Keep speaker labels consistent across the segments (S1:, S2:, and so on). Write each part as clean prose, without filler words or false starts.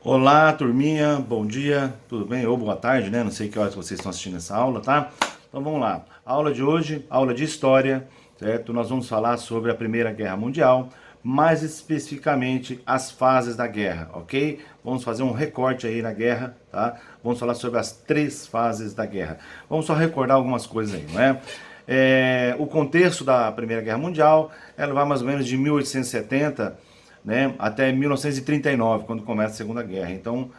S1: Olá, turminha, bom dia, tudo bem? Ou boa tarde, né? Não sei que horas vocês estão assistindo essa aula, tá? Então vamos lá. A aula de hoje, aula de história, certo? Nós vamos falar sobre a Primeira Guerra Mundial, mais especificamente as fases da guerra, ok? Vamos fazer um recorte aí na guerra, tá? Vamos falar sobre as três fases da guerra. Vamos só recordar algumas coisas aí, não é? O contexto da Primeira Guerra Mundial, ela vai mais ou menos de 1870, né, até 1939, quando começa a Segunda Guerra. Então,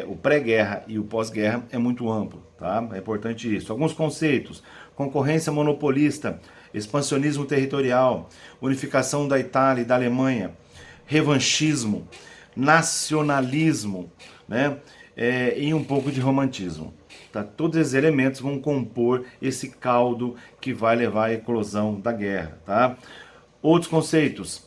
S1: o pré-guerra e o pós-guerra é muito amplo, tá? É importante isso. Alguns conceitos: concorrência monopolista, expansionismo territorial, unificação da Itália e da Alemanha, revanchismo, nacionalismo, né? E um pouco de romantismo. Tá? Todos esses elementos vão compor esse caldo que vai levar à eclosão da guerra. Tá? Outros conceitos: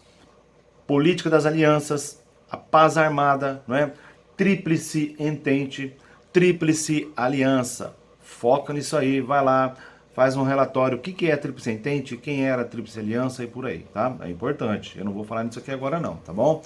S1: política das alianças, a paz armada, não é? Tríplice entente, tríplice aliança. Foca nisso aí, vai lá, faz um relatório. O que é a tríplice entente, quem era a tríplice aliança e por aí, tá? É importante. Eu não vou falar nisso aqui agora não, tá bom?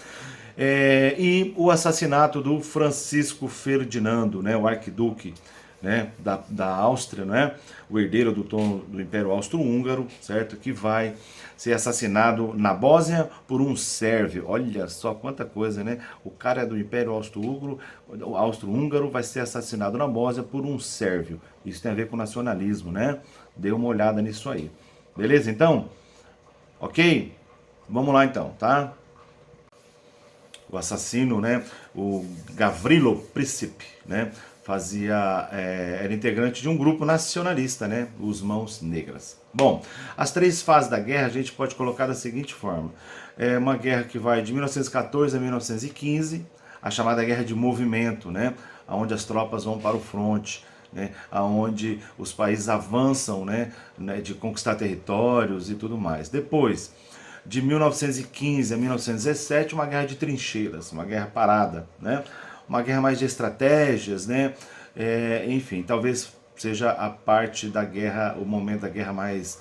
S1: E o assassinato do Francisco Ferdinando, né, o arquiduque, né, da Áustria, né, o herdeiro do Império Austro-Húngaro, certo? Que vai ser assassinado na Bósnia por um sérvio. Olha só quanta coisa, né? O cara é do Império Austro-Húngaro vai ser assassinado na Bósnia por um sérvio. Isso tem a ver com nacionalismo, né? Dê uma olhada nisso aí. Beleza, então? Ok? Vamos lá então, tá? O assassino, né, o Gavrilo Princip, né, era integrante de um grupo nacionalista, né, os Mãos Negras. Bom, as três fases da guerra a gente pode colocar da seguinte forma: é uma guerra que vai de 1914 a 1915, a chamada guerra de movimento, né, onde as tropas vão para o fronte, né, aonde os países avançam, né, de conquistar territórios e tudo mais. Depois, de 1915 a 1917, uma guerra de trincheiras, uma guerra parada, né? Uma guerra mais de estratégias, né? Enfim, talvez seja a parte da guerra, o momento da guerra mais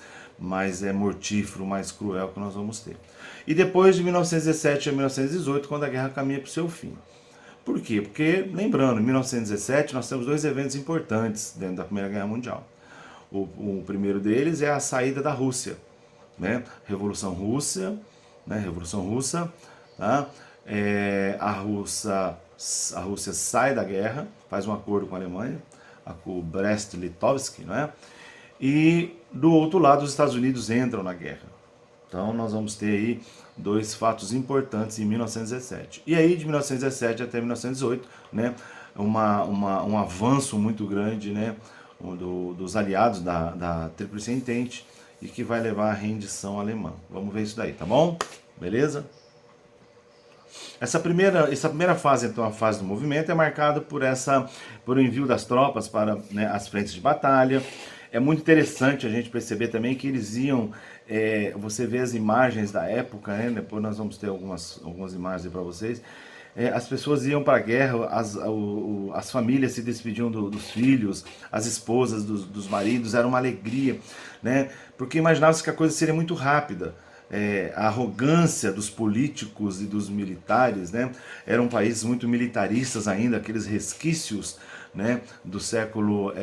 S1: mortífero, mais cruel que nós vamos ter. E depois de 1917 a 1918, quando a guerra caminha para o seu fim. Por quê? Porque, lembrando, em 1917 nós temos dois eventos importantes dentro da Primeira Guerra Mundial. O primeiro deles é a saída da Rússia, né? Revolução Russa, tá? A Rússia sai da guerra, faz um acordo com a Alemanha, com o Brest-Litovsk, né? E do outro lado os Estados Unidos entram na guerra. Então nós vamos ter aí dois fatos importantes em 1917. E aí de 1917 até 1918, né, um avanço muito grande, né, dos aliados da Tríplice Entente, e que vai levar à rendição alemã. Vamos ver isso daí, tá bom? Beleza? Essa primeira fase, então, a fase do movimento, é marcada por o envio das tropas para, né, as frentes de batalha. É muito interessante a gente perceber também que eles iam. Você vê as imagens da época, né? Depois nós vamos ter algumas imagens para vocês. As pessoas iam para a guerra, as famílias se despediam dos filhos, as esposas dos maridos, era uma alegria, né? Porque imaginava-se que a coisa seria muito rápida. A arrogância dos políticos e dos militares, né? Eram países muito militaristas ainda, aqueles resquícios, né, do século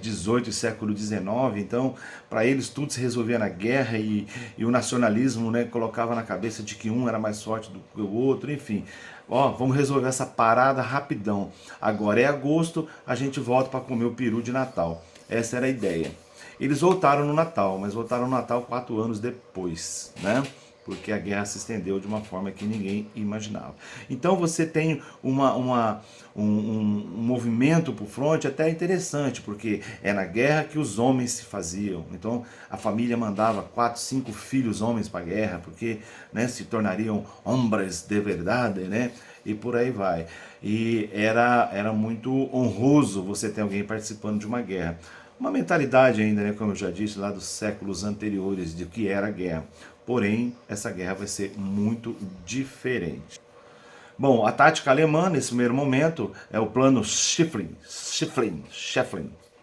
S1: XVIII e século XIX. Então, para eles tudo se resolvia na guerra, e o nacionalismo, né, colocava na cabeça de que um era mais forte do que o outro, enfim. Ó, vamos resolver essa parada rapidão. Agora é agosto, a gente volta para comer o peru de Natal. Essa era a ideia. Eles voltaram no Natal, mas voltaram no Natal 4 anos depois, né? Porque a guerra se estendeu de uma forma que ninguém imaginava. Então você tem um movimento para o fronte até interessante, porque é na guerra que os homens se faziam. Então a família mandava 4, 5 filhos homens para a guerra, porque, né, se tornariam hombres de verdade, né? E por aí vai. E era muito honroso você ter alguém participando de uma guerra. Uma mentalidade ainda, né, como eu já disse, lá dos séculos anteriores, de que era a guerra. Porém, essa guerra vai ser muito diferente. Bom, a tática alemã, nesse primeiro momento, é o plano Schifflin,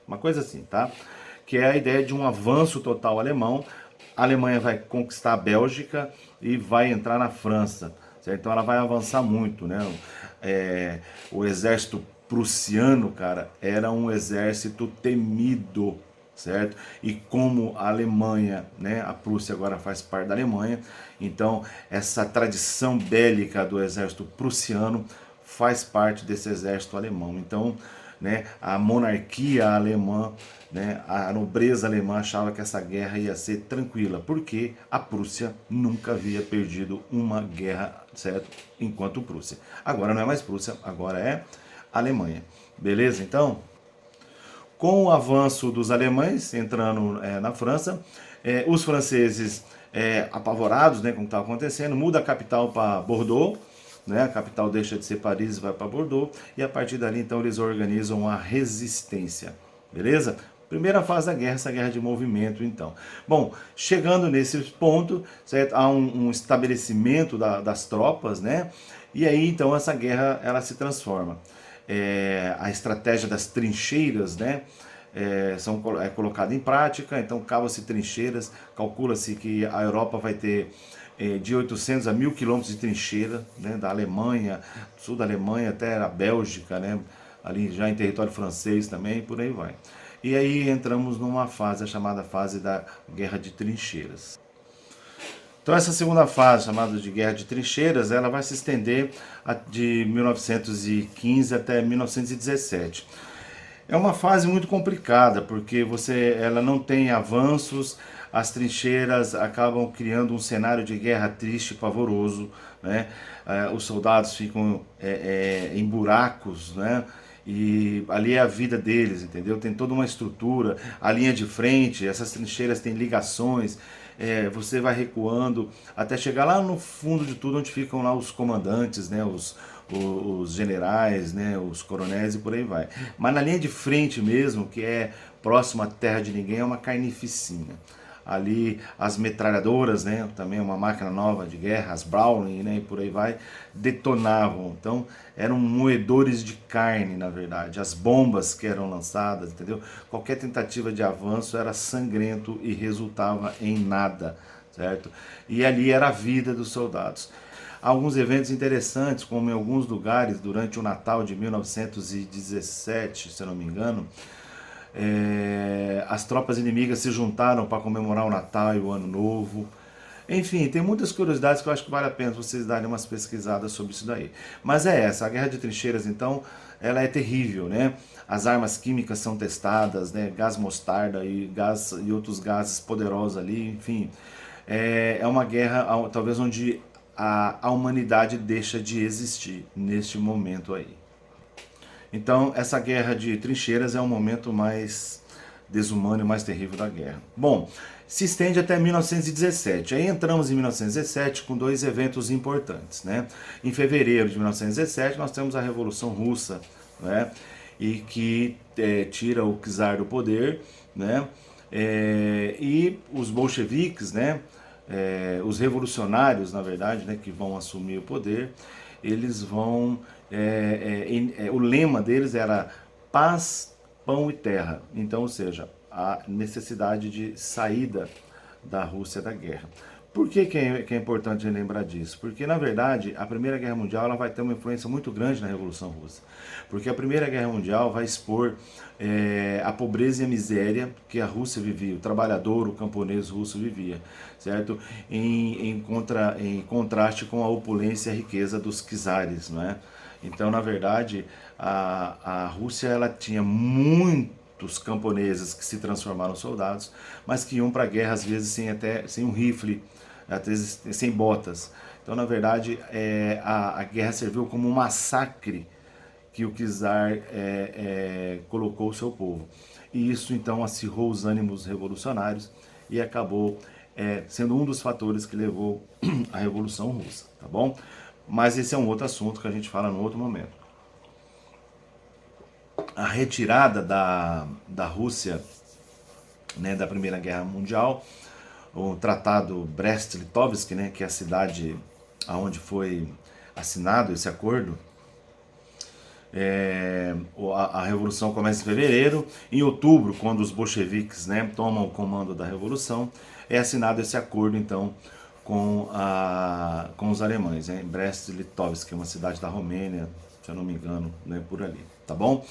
S1: uma coisa assim, tá? Que é a ideia de um avanço total alemão. A Alemanha vai conquistar a Bélgica e vai entrar na França. certo? Então ela vai avançar muito, né? O exército prussiano, cara, era um exército temido, certo? E como a Alemanha, né, a Prússia agora faz parte da Alemanha, então essa tradição bélica do exército prussiano faz parte desse exército alemão. Então, né, a monarquia alemã, né, a nobreza alemã achava que essa guerra ia ser tranquila, porque a Prússia nunca havia perdido uma guerra, certo? Enquanto Prússia. Agora não é mais Prússia, agora é Alemanha. Beleza? Então, com o avanço dos alemães entrando na França, os franceses apavorados, né, com o que estava acontecendo, muda a capital para Bordeaux, né, a capital deixa de ser Paris e vai para Bordeaux, e a partir dali então eles organizam a resistência, beleza? Primeira fase da guerra, essa guerra de movimento então. Bom, chegando nesse ponto, certo? Há um estabelecimento das tropas, né? E aí então essa guerra ela se transforma. A estratégia das trincheiras, né? É colocada em prática, então cava-se trincheiras, calcula-se que a Europa vai ter de 800 a 1000 quilômetros de trincheira, né, da Alemanha, sul da Alemanha até a Bélgica, né, ali já em território francês também, e por aí vai. E aí entramos numa fase, a chamada fase da Guerra de Trincheiras. Então essa segunda fase, chamada de Guerra de Trincheiras, ela vai se estender de 1915 até 1917. É uma fase muito complicada, porque ela não tem avanços, as trincheiras acabam criando um cenário de guerra triste, pavoroso, né? Os soldados ficam em buracos, né? E ali é a vida deles, entendeu? Tem toda uma estrutura, a linha de frente, essas trincheiras têm ligações, você vai recuando até chegar lá no fundo de tudo, onde ficam lá os comandantes, né? Os generais, né, os coronéis e por aí vai. Mas na linha de frente mesmo, que é próximo à terra de ninguém, é uma carnificina. Ali as metralhadoras, né, também uma máquina nova de guerra, as Browning, né, e por aí vai, detonavam. Então eram moedores de carne, na verdade. As bombas que eram lançadas, entendeu? Qualquer tentativa de avanço era sangrento e resultava em nada, certo? E ali era a vida dos soldados. Alguns eventos interessantes, como em alguns lugares durante o Natal de 1917, se eu não me engano, as tropas inimigas se juntaram para comemorar o Natal e o Ano Novo. Enfim, tem muitas curiosidades que eu acho que vale a pena vocês darem umas pesquisadas sobre isso daí. Mas é essa, a Guerra de Trincheiras, então, ela é terrível, né? As armas químicas são testadas, né? Gás mostarda e outros gases poderosos ali, enfim. É uma guerra, talvez, onde a humanidade deixa de existir neste momento aí. Então, essa guerra de trincheiras é o momento mais desumano e mais terrível da guerra. Bom, se estende até 1917. Aí entramos em 1917 com dois eventos importantes, né? Em fevereiro de 1917 nós temos a Revolução Russa, né? E que tira o czar do poder, né? E os bolcheviques, né? Os revolucionários, na verdade, né? Que vão assumir o poder, eles vão o lema deles era paz, pão e terra. Então, ou seja, a necessidade de saída da Rússia da guerra. Por que é importante lembrar disso? Porque, na verdade, a Primeira Guerra Mundial ela vai ter uma influência muito grande na Revolução Russa. Porque a Primeira Guerra Mundial vai expor a pobreza e a miséria que a Rússia vivia, o trabalhador, o camponês russo vivia, certo? Em contraste com a opulência e a riqueza dos czares, não é? Então, na verdade, a Rússia ela tinha muitos camponeses que se transformaram em soldados, mas que iam para a guerra às vezes sem um rifle, às vezes sem botas. Então, na verdade, a guerra serviu como um massacre que o czar colocou o seu povo. E isso, então, acirrou os ânimos revolucionários e acabou sendo um dos fatores que levou à Revolução Russa, tá bom? Mas esse é um outro assunto que a gente fala no outro momento. A retirada da Rússia, né, da Primeira Guerra Mundial, o Tratado Brest-Litovsk, né, que é a cidade onde foi assinado esse acordo, a Revolução começa em fevereiro. Em outubro, quando os bolcheviques, né, tomam o comando da Revolução, é assinado esse acordo, então, com os alemães, né? Brest-Litovsk, que é uma cidade da Romênia, se eu não me engano, né? Por ali, tá bom?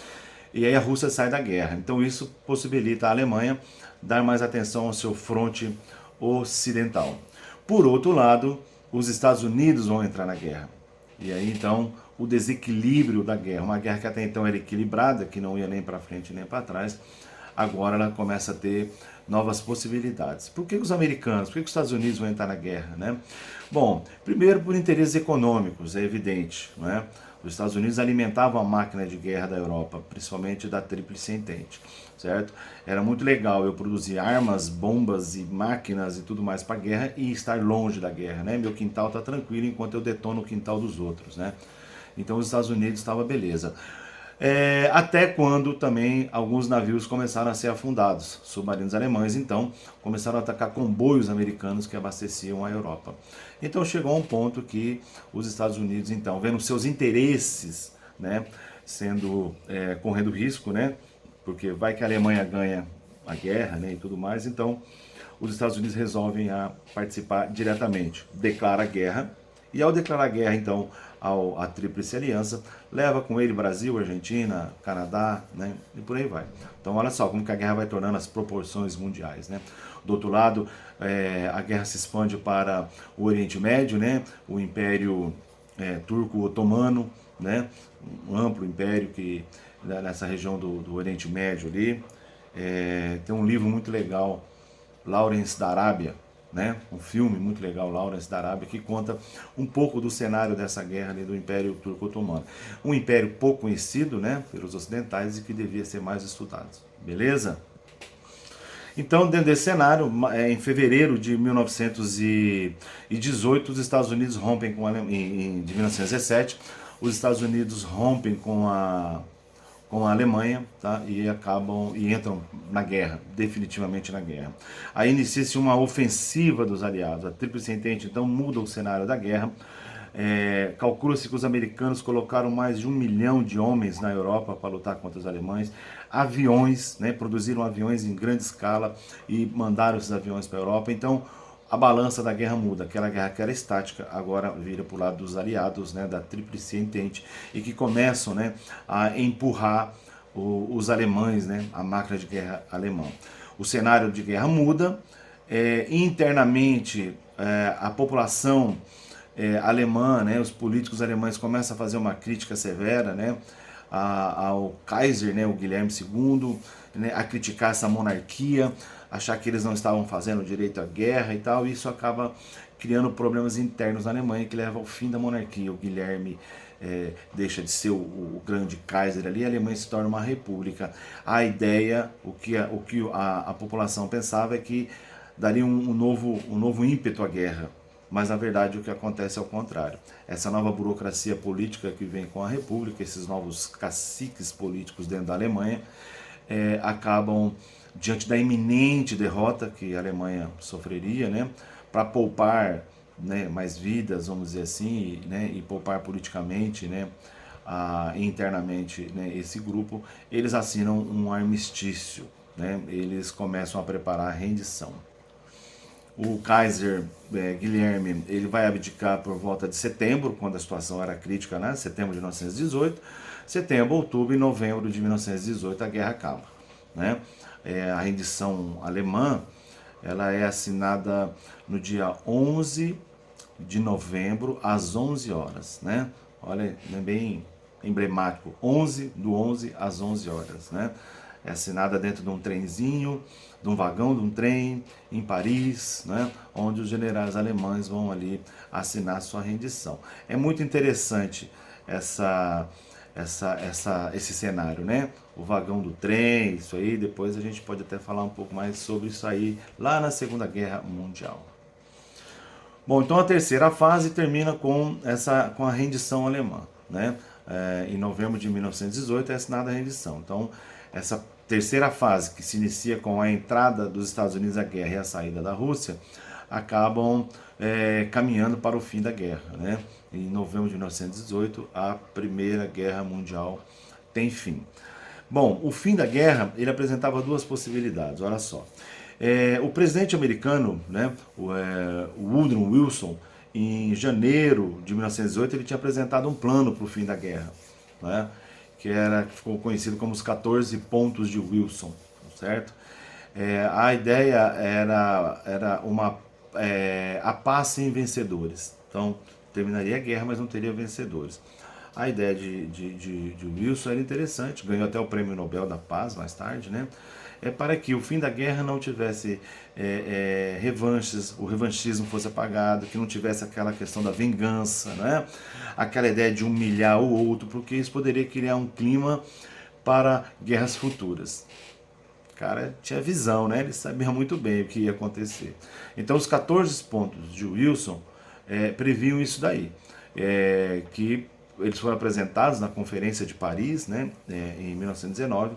S1: E aí a Rússia sai da guerra. Então isso possibilita a Alemanha dar mais atenção ao seu fronte ocidental. Por outro lado, os Estados Unidos vão entrar na guerra. E aí então o desequilíbrio da guerra, uma guerra que até então era equilibrada, que não ia nem para frente nem para trás, agora ela começa a ter novas possibilidades. Por que os americanos, por que os Estados Unidos vão entrar na guerra, né? Bom, primeiro por interesses econômicos, é evidente, né? Os Estados Unidos alimentavam a máquina de guerra da Europa, principalmente da Tríplice Entente, certo? Era muito legal eu produzir armas, bombas e máquinas e tudo mais para a guerra e estar longe da guerra, né? Meu quintal está tranquilo enquanto eu detono o quintal dos outros, né? Então os Estados Unidos estava beleza. Até quando também alguns navios começaram a ser afundados, submarinos alemães, então começaram a atacar comboios americanos que abasteciam a Europa. Então chegou a um ponto que os Estados Unidos, então, vendo seus interesses, né, correndo risco, né, porque vai que a Alemanha ganha a guerra, né, e tudo mais, então os Estados Unidos resolvem participar diretamente, declara guerra. E ao declarar guerra, então, à Tríplice Aliança, leva com ele Brasil, Argentina, Canadá, né? E por aí vai. Então, olha só como que a guerra vai tornando as proporções mundiais, né? Do outro lado, a guerra se expande para o Oriente Médio, né? O Império Turco-Otomano, né? Um amplo império que nessa região do Oriente Médio ali. Tem um livro muito legal, Lawrence da Arábia, né? Um filme muito legal, Lawrence da Arábia, que conta um pouco do cenário dessa guerra ali do Império Turco-Otomano. Um império pouco conhecido, né, pelos ocidentais e que devia ser mais estudado. Beleza? Então, dentro desse cenário, em fevereiro de 1918, os Estados Unidos rompem com a Alemanha, de 1917, os Estados Unidos rompem com a Alemanha, tá? E entram na guerra, definitivamente na guerra. Aí inicia-se uma ofensiva dos aliados. A Tríplice Entente então muda o cenário da guerra. Calcula-se que os americanos colocaram mais de 1 milhão de homens na Europa para lutar contra os alemães. Aviões, né? Produziram aviões em grande escala e mandaram esses aviões para a Europa. Então a balança da guerra muda. Aquela guerra que era estática agora vira para o lado dos aliados, né, da Tríplice Entente, e que começam, né, a empurrar os alemães, né, a máquina de guerra alemã. O cenário de guerra muda. Internamente a população alemã, né, os políticos alemães começam a fazer uma crítica severa, né, ao Kaiser, né, o Guilherme II, né, a criticar essa monarquia, achar que eles não estavam fazendo direito à guerra e tal, e isso acaba criando problemas internos na Alemanha que leva ao fim da monarquia. O Guilherme deixa de ser o grande Kaiser ali, a Alemanha se torna uma república. A ideia, o que a população pensava é que daria um novo ímpeto à guerra. Mas na verdade o que acontece é o contrário. Essa nova burocracia política que vem com a República, esses novos caciques políticos dentro da Alemanha, acabam, diante da iminente derrota que a Alemanha sofreria, né, para poupar, né, mais vidas, vamos dizer assim, né, e poupar politicamente, né, internamente, né, esse grupo, eles assinam um armistício, né, eles começam a preparar a rendição. O Kaiser Guilherme, ele vai abdicar por volta de setembro, quando a situação era crítica, né? Setembro de 1918. Setembro, outubro e novembro de 1918 a guerra acaba, né? A rendição alemã, ela é assinada no dia 11 de novembro às 11 horas, né? Olha, é bem emblemático, 11 às 11 horas, né? É assinada dentro de um trenzinho, de um vagão de um trem em Paris, né, onde os generais alemães vão ali assinar sua rendição. É muito interessante esse cenário, né? O vagão do trem, isso aí, depois a gente pode até falar um pouco mais sobre isso aí lá na Segunda Guerra Mundial. Bom, então a terceira fase termina com a rendição alemã, né? Em novembro de 1918 é assinada a rendição. Então, essa terceira fase, que se inicia com a entrada dos Estados Unidos à guerra e a saída da Rússia, acabam caminhando para o fim da guerra, né? Em novembro de 1918, a Primeira Guerra Mundial tem fim. Bom, o fim da guerra, ele apresentava duas possibilidades, olha só. O presidente americano, né, o Woodrow Wilson, em janeiro de 1908, ele tinha apresentado um plano para o fim da guerra, né, que ficou conhecido como os 14 pontos de Wilson, certo? A ideia era a paz sem vencedores. Então, terminaria a guerra, mas não teria vencedores. A ideia de Wilson era interessante, ganhou até o Prêmio Nobel da Paz mais tarde, né? Para que o fim da guerra não tivesse revanches, o revanchismo fosse apagado, que não tivesse aquela questão da vingança, né? Aquela ideia de humilhar o outro, porque isso poderia criar um clima para guerras futuras. O cara tinha visão, né? Ele sabia muito bem o que ia acontecer. Então, os 14 pontos de Wilson previam isso daí, que eles foram apresentados na Conferência de Paris, né, em 1919.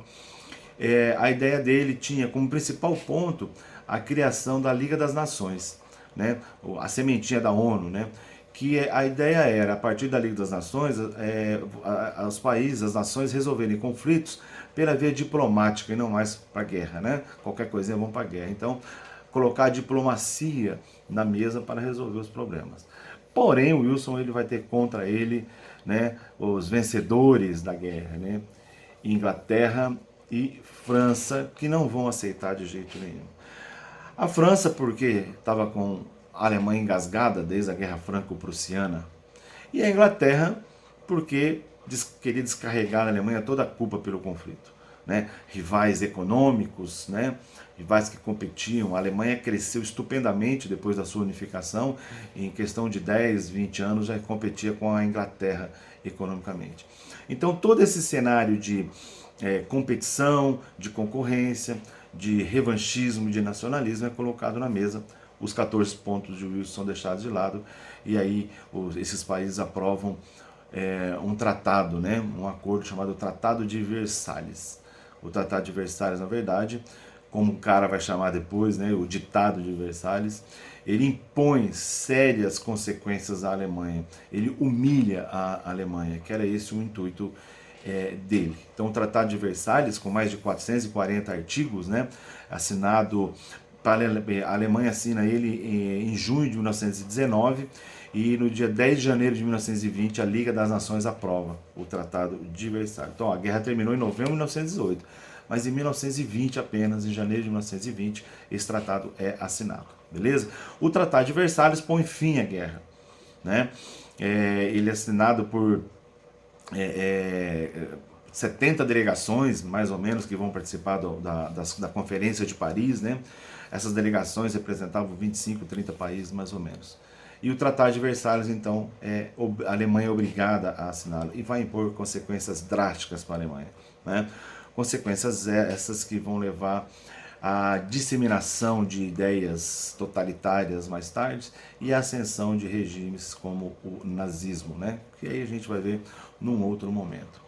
S1: A ideia dele tinha como principal ponto a criação da Liga das Nações, né, a sementinha da ONU, né, que a ideia era, a partir da Liga das Nações, os países, as nações resolverem conflitos pela via diplomática e não mais para a guerra, né? Qualquer coisinha vão para a guerra. Então, colocar a diplomacia na mesa para resolver os problemas. Porém, o Wilson ele vai ter contra ele, né, os vencedores da guerra, né, Inglaterra e França, que não vão aceitar de jeito nenhum. A França, porque estava com a Alemanha engasgada desde a Guerra Franco-Prussiana, e a Inglaterra, porque queria descarregar na Alemanha toda a culpa pelo conflito, né? Rivais econômicos, né? Rivais que competiam. A Alemanha cresceu estupendamente depois da sua unificação, e em questão de 10, 20 anos já competia com a Inglaterra economicamente. Então todo esse cenário de competição, de concorrência, de revanchismo, de nacionalismo é colocado na mesa. Os 14 pontos de Wilson são deixados de lado e aí esses países aprovam um tratado, né, um acordo chamado Tratado de Versalhes. O Tratado de Versalhes, na verdade, como o cara vai chamar depois, né, o Ditado de Versalhes, ele impõe sérias consequências à Alemanha, ele humilha a Alemanha, que era esse o intuito dele. Então, o Tratado de Versalhes, com mais de 440 artigos, né, assinado, a Alemanha assina ele em junho de 1919, e no dia 10 de janeiro de 1920 a Liga das Nações aprova o Tratado de Versalhes. Então, a guerra terminou em novembro de 1918, mas em 1920 apenas, em janeiro de 1920, esse tratado é assinado, beleza? O Tratado de Versalhes põe fim à guerra, né? Ele é assinado por 70 delegações, mais ou menos, que vão participar da Conferência de Paris, né? Essas delegações representavam 25, 30 países, mais ou menos. E o Tratado de Versalhes, então, a Alemanha é obrigada a assiná-lo e vai impor consequências drásticas para a Alemanha, né? Consequências essas que vão levar à disseminação de ideias totalitárias mais tarde e à ascensão de regimes como o nazismo, né? Que aí a gente vai ver num outro momento.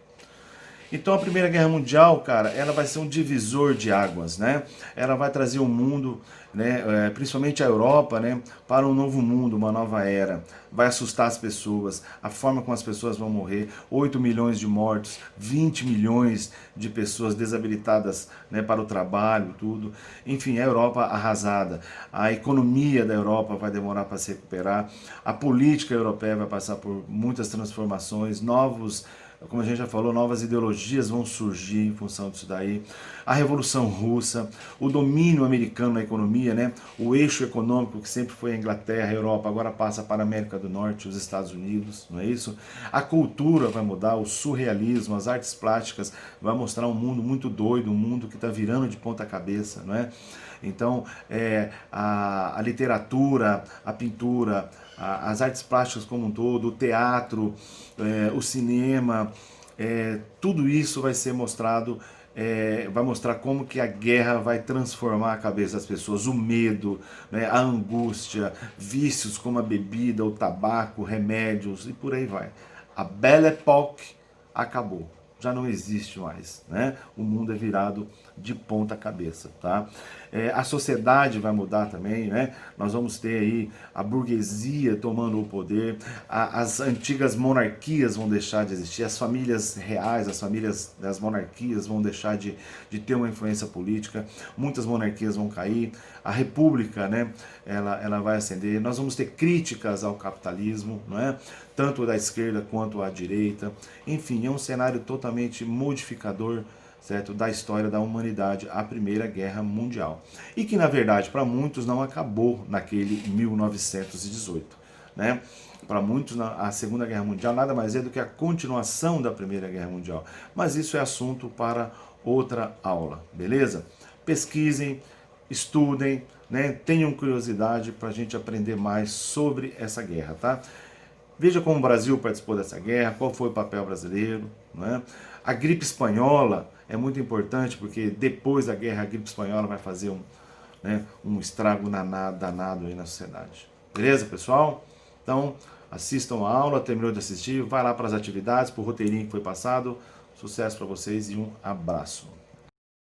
S1: Então a Primeira Guerra Mundial, cara, ela vai ser um divisor de águas, né? Ela vai trazer o mundo, né, principalmente a Europa, né, para um novo mundo, uma nova era. Vai assustar as pessoas, a forma como as pessoas vão morrer, 8 milhões de mortos, 20 milhões de pessoas desabilitadas, né, para o trabalho, tudo. Enfim, a Europa arrasada. A economia da Europa vai demorar para se recuperar. A política europeia vai passar por muitas transformações, como a gente já falou, novas ideologias vão surgir em função disso daí. A Revolução Russa, o domínio americano na economia, né? O eixo econômico que sempre foi a Inglaterra, a Europa, agora passa para a América do Norte, os Estados Unidos, não é isso? A cultura vai mudar, o surrealismo, as artes plásticas, vai mostrar um mundo muito doido, um mundo que está virando de ponta cabeça, não é? Então, a literatura, a pintura, as artes plásticas como um todo, o teatro, o cinema, tudo isso vai ser mostrado, vai mostrar como que a guerra vai transformar a cabeça das pessoas, o medo, né, a angústia, vícios como a bebida, o tabaco, remédios e por aí vai. A Belle Époque acabou. Já não existe mais, né? O mundo é virado de ponta cabeça, tá? a sociedade vai mudar também, né? Nós vamos ter aí a burguesia tomando o poder, as antigas monarquias vão deixar de existir, as famílias reais, as famílias das monarquias vão deixar de ter uma influência política, muitas monarquias vão cair, a república, né, ela vai ascender, nós vamos ter críticas ao capitalismo, não é? Tanto da esquerda quanto à direita, enfim, é um cenário totalmente modificador, certo, da história da humanidade, a Primeira Guerra Mundial. E que, na verdade, para muitos não acabou naquele 1918, né? Para muitos, a Segunda Guerra Mundial nada mais é do que a continuação da Primeira Guerra Mundial. Mas isso é assunto para outra aula, beleza? Pesquisem, estudem, né? Tenham curiosidade para a gente aprender mais sobre essa guerra, tá? Veja como o Brasil participou dessa guerra, qual foi o papel brasileiro, né? A gripe espanhola é muito importante porque depois da guerra a gripe espanhola vai fazer um estrago danado aí na sociedade. Beleza, pessoal? Então, assistam a aula, terminou de assistir, vai lá para as atividades, para o roteirinho que foi passado. Sucesso para vocês e um abraço.